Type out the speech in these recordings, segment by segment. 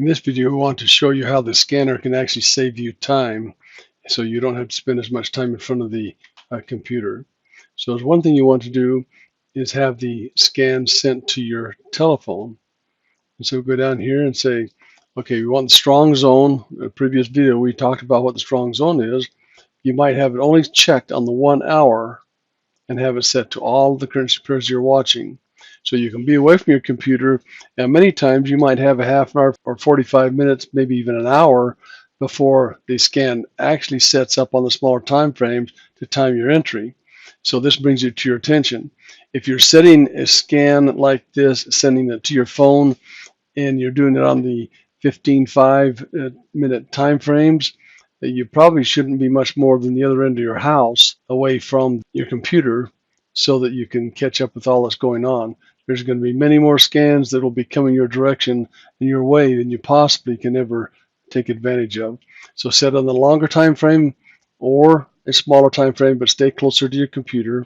In this video, we want to show you how the scanner can actually save you time so you don't have to spend as much time in front of the computer. So there's one thing you want to do is have the scan sent to your telephone. And so go down here and say, okay, we want the strong zone. In the previous video, we talked about what the strong zone is. You might have it only checked on the 1 hour and have it set to all the currency pairs you're watching. So you can be away from your computer, and many times you might have a half an hour or 45 minutes, maybe even an hour before the scan actually sets up on the smaller time frames to time your entry. So this brings it to your attention. If you're setting a scan like this, sending it to your phone, and you're doing it on the 15-5 minute time frames, you probably shouldn't be much more than the other end of your house away from your computer so that you can catch up with all that's going on. There's going to be many more scans that will be coming your direction and your way than you possibly can ever take advantage of. So set on the longer time frame or a smaller time frame, but stay closer to your computer.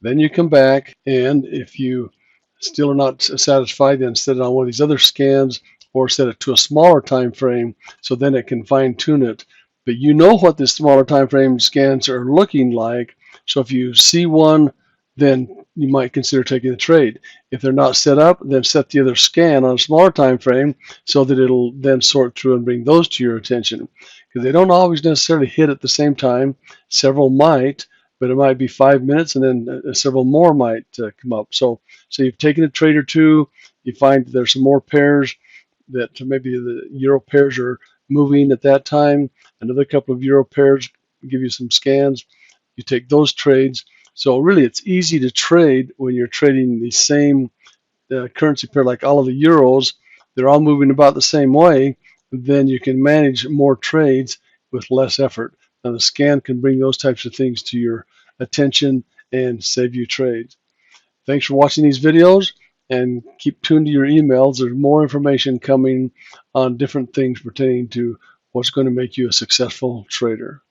Then you come back, and if you still are not satisfied, then set it on one of these other scans or set it to a smaller time frame so then it can fine tune it. But you know what the smaller time frame scans are looking like, so if you see one, then you might consider taking the trade. If they're not set up, then set the other scan on a smaller time frame so that it'll then sort through and bring those to your attention. Because they don't always necessarily hit at the same time. Several might, but it might be 5 minutes, and then several more might come up. So you've taken a trade or two, you find there's some more pairs that maybe the euro pairs are moving at that time, another couple of euro pairs give you some scans, you take those trades. So really it's easy to trade when you're trading the same currency pair, like all of the euros, they're all moving about the same way, then you can manage more trades with less effort. Now the scan can bring those types of things to your attention and save you trades. Thanks for watching these videos, and keep tuned to your emails. There's more information coming on different things pertaining to what's going to make you a successful trader.